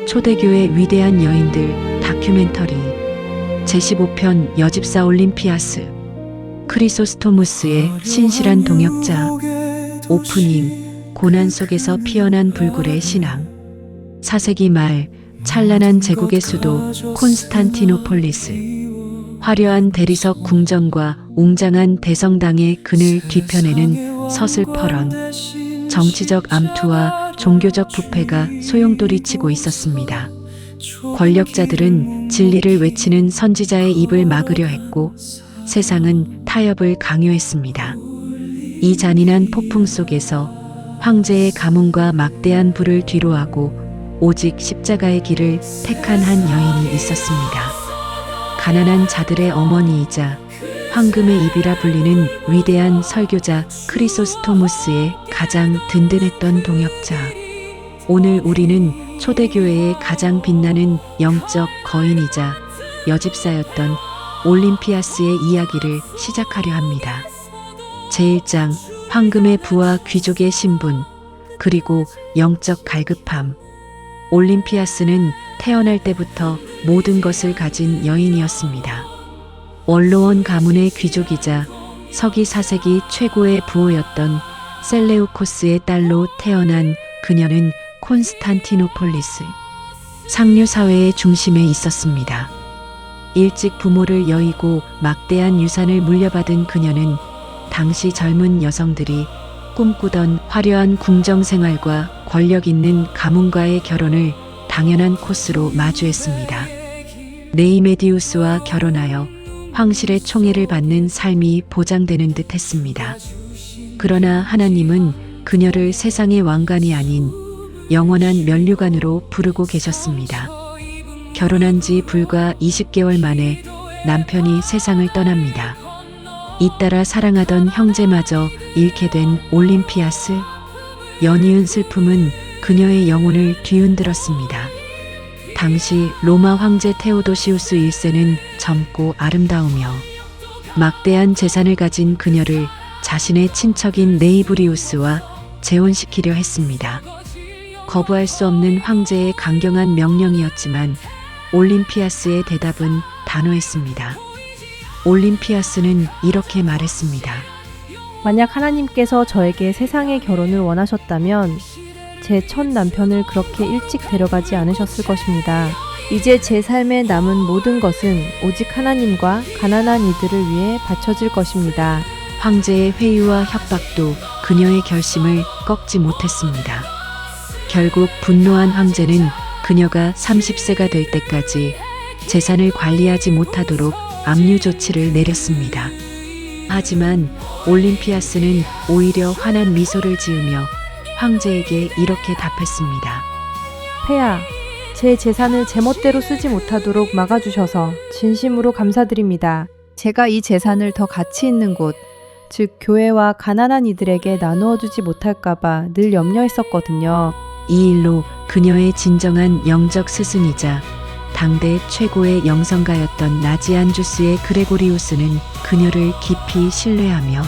초대교회 위대한 여인들 다큐멘터리 제15편 여집사 올림피아스 크리소스토무스의 신실한 동역자 오프닝 고난 속에서 피어난 불굴의 신앙 4세기 말 찬란한 제국의 수도 콘스탄티노폴리스 화려한 대리석 궁전과 웅장한 대성당의 그늘 뒤편에는 서슬퍼런 정치적 암투와 종교적 부패가 소용돌이치고 있었습니다. 권력자들은 진리를 외치는 선지자의 입을 막으려 했고 세상은 타협을 강요했습니다. 이 잔인한 폭풍 속에서 황제의 가문과 막대한 부를 뒤로하고 오직 십자가의 길을 택한 한 여인이 있었습니다. 가난한 자들의 어머니이자 황금의 입이라 불리는 위대한 설교자 크리소스토무스의 가장 든든했던 동역자. 오늘 우리는 초대교회의 가장 빛나는 영적 거인이자 여집사였던 올림피아스의 이야기를 시작하려 합니다. 제1장 황금의 부와 귀족의 신분 그리고 영적 갈급함. 올림피아스는 태어날 때부터 모든 것을 가진 여인이었습니다. 원로원 가문의 귀족이자 서기 4세기 최고의 부호였던 셀레우코스의 딸로 태어난 그녀는 콘스탄티노폴리스 상류 사회의 중심에 있었습니다. 일찍 부모를 여의고 막대한 유산을 물려받은 그녀는 당시 젊은 여성들이 꿈꾸던 화려한 궁정 생활과 권력 있는 가문과의 결혼을 당연한 코스로 마주했습니다. 네이메디우스와 결혼하여 황실의 총애를 받는 삶이 보장되는 듯 했습니다. 그러나 하나님은 그녀를 세상의 왕관이 아닌 영원한 면류관으로 부르고 계셨습니다. 결혼한 지 불과 20개월 만에 남편이 세상을 떠납니다. 잇따라 사랑하던 형제마저 잃게 된 올림피아스. 연이은 슬픔은 그녀의 영혼을 뒤흔들었습니다. 당시 로마 황제 테오도시우스 1세는 젊고 아름다우며 막대한 재산을 가진 그녀를 자신의 친척인 네이브리우스와 재혼시키려 했습니다. 거부할 수 없는 황제의 강경한 명령이었지만 올림피아스의 대답은 단호했습니다. 올림피아스는 이렇게 말했습니다. 만약 하나님께서 저에게 세상의 결혼을 원하셨다면 제 첫 남편을 그렇게 일찍 데려가지 않으셨을 것입니다. 이제 제 삶에 남은 모든 것은 오직 하나님과 가난한 이들을 위해 바쳐질 것입니다. 황제의 회유와 협박도 그녀의 결심을 꺾지 못했습니다. 결국 분노한 황제는 그녀가 30세가 될 때까지 재산을 관리하지 못하도록 압류 조치를 내렸습니다. 하지만 올림피아스는 오히려 환한 미소를 지으며 황제에게 이렇게 답했습니다. 폐하, 제 재산을 제멋대로 쓰지 못하도록 막아주셔서 진심으로 감사드립니다. 제가 이 재산을 더 가치 있는 곳, 즉 교회와 가난한 이들에게 나누어 주지 못할까봐 늘 염려했었거든요. 이 일로 그녀의 진정한 영적 스승이자 당대 최고의 영성가였던 나지안주스의 그레고리우스는 그녀를 깊이 신뢰하며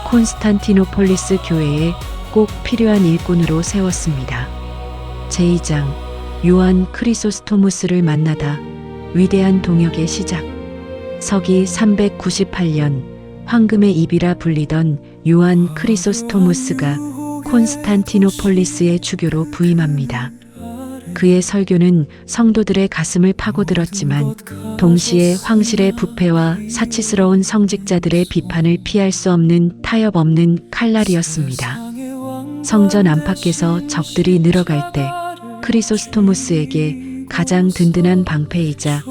콘스탄티노폴리스 교회에 꼭 필요한 일꾼으로 세웠습니다. 제2장 요한 크리소스토무스를 만나다 위대한 동역의 시작. 서기 398년 황금의 입이라 불리던 요한 크리소스토무스가 콘스탄티노폴리스의 주교로 부임합니다. 그의 설교는 성도들의 가슴을 파고들었지만 동시에 황실의 부패와 사치스러운 성직자들의 비판을 피할 수 없는 타협 없는 칼날이었습니다. 성전 안팎에서 적들이 늘어갈 때 크리소스토무스에게 가장 든든한 방패이자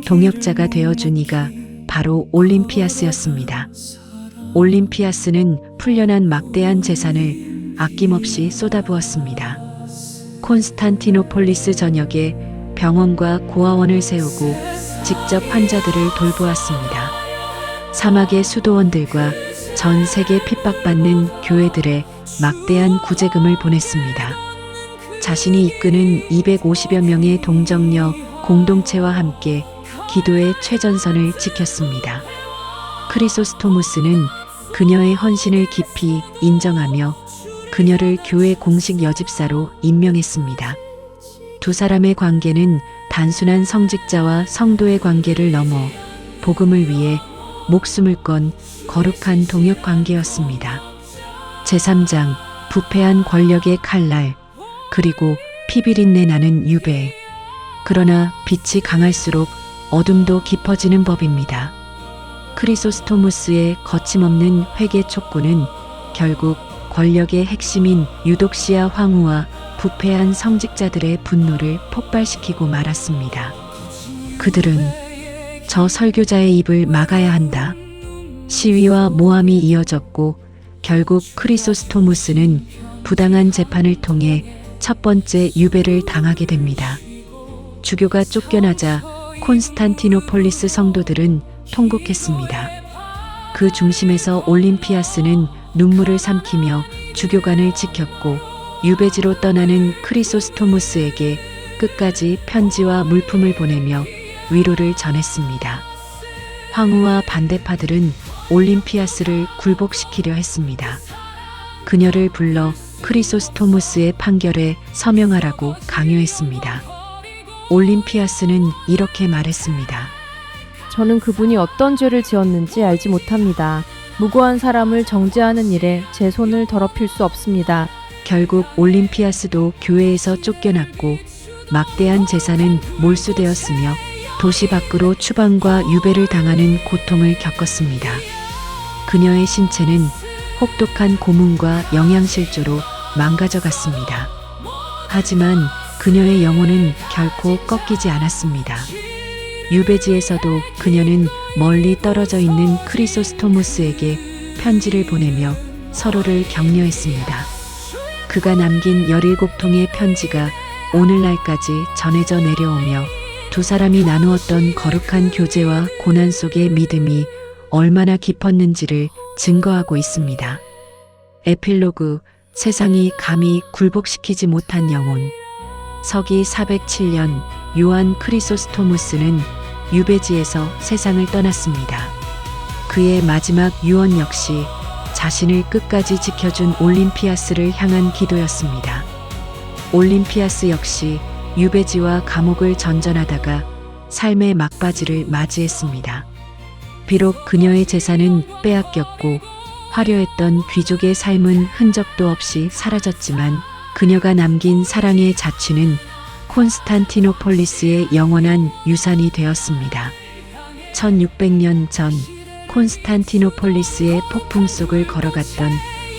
동역자가 되어준 이가 바로 올림피아스였습니다. 올림피아스는 풀려난 막대한 재산을 아낌없이 쏟아부었습니다. 콘스탄티노폴리스 전역에 병원과 고아원을 세우고 직접 환자들을 돌보았습니다. 사막의 수도원들과 전 세계 핍박받는 교회들에 막대한 구제금을 보냈습니다. 자신이 이끄는 250여 명의 동정녀 공동체와 함께 기도의 최전선을 지켰습니다. 크리소스토무스는 그녀의 헌신을 깊이 인정하며 그녀를 교회 공식 여집사로 임명했습니다. 두 사람의 관계는 단순한 성직자와 성도의 관계를 넘어 복음을 위해 목숨을 건 거룩한 동역 관계였습니다. 제3장 부패한 권력의 칼날, 그리고 피비린내 나는 유배. 그러나 빛이 강할수록 어둠도 깊어지는 법입니다. 크리소스토무스의 거침없는 회개 촉구는 결국 권력의 핵심인 유독시아 황후와 부패한 성직자들의 분노를 폭발시키고 말았습니다. 그들은 저 설교자의 입을 막아야 한다. 시위와 모함이 이어졌고 결국 크리소스토무스는 부당한 재판을 통해 첫 번째 유배를 당하게 됩니다. 주교가 쫓겨나자 콘스탄티노폴리스 성도들은 통곡했습니다. 그 중심에서 올림피아스는 눈물을 삼키며 주교관을 지켰고 유배지로 떠나는 크리소스토무스에게 끝까지 편지와 물품을 보내며 위로를 전했습니다. 황후와 반대파들은 올림피아스를 굴복시키려 했습니다. 그녀를 불러 크리소스토무스의 판결에 서명하라고 강요했습니다. 올림피아스는 이렇게 말했습니다. 저는 그분이 어떤 죄를 지었는지 알지 못합니다. 무고한 사람을 정죄하는 일에 제 손을 더럽힐 수 없습니다. 결국 올림피아스도 교회에서 쫓겨났고 막대한 재산은 몰수되었으며 도시 밖으로 추방과 유배를 당하는 고통을 겪었습니다. 그녀의 신체는 혹독한 고문과 영양실조로 망가져갔습니다. 하지만 그녀의 영혼은 결코 꺾이지 않았습니다. 유배지에서도 그녀는 멀리 떨어져 있는 크리소스토무스에게 편지를 보내며 서로를 격려했습니다. 그가 남긴 17통의 편지가 오늘날까지 전해져 내려오며 두 사람이 나누었던 거룩한 교제와 고난 속의 믿음이 얼마나 깊었는지를 증거하고 있습니다. 에필로그, 세상이 감히 굴복시키지 못한 영혼. 서기 407년 요한 크리소스토무스는 유배지에서 세상을 떠났습니다. 그의 마지막 유언 역시 자신을 끝까지 지켜준 올림피아스를 향한 기도였습니다. 올림피아스 역시 유배지와 감옥을 전전하다가 삶의 막바지를 맞이했습니다. 비록 그녀의 재산은 빼앗겼고 화려했던 귀족의 삶은 흔적도 없이 사라졌지만 그녀가 남긴 사랑의 자취는 콘스탄티노폴리스의 영원한 유산이 되었습니다. 1600년 전 콘스탄티노폴리스의 폭풍 속을 걸어갔던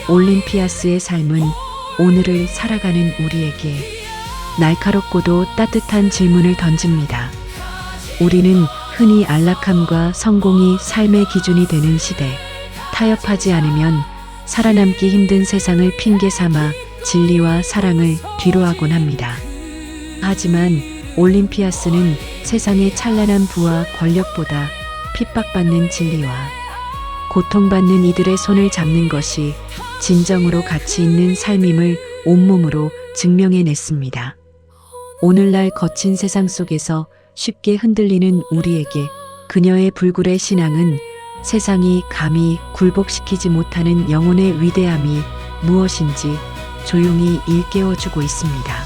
올림피아스의 삶은 오늘을 살아가는 우리에게 날카롭고도 따뜻한 질문을 던집니다. 우리는 흔히 안락함과 성공이 삶의 기준이 되는 시대, 타협하지 않으면 살아남기 힘든 세상을 핑계 삼아 진리와 사랑을 뒤로하곤 합니다. 하지만 올림피아스는 세상의 찬란한 부와 권력보다 핍박받는 진리와 고통받는 이들의 손을 잡는 것이 진정으로 가치 있는 삶임을 온몸으로 증명해냈습니다. 오늘날 거친 세상 속에서 쉽게 흔들리는 우리에게 그녀의 불굴의 신앙은 세상이 감히 굴복시키지 못하는 영혼의 위대함이 무엇인지 조용히 일깨워주고 있습니다.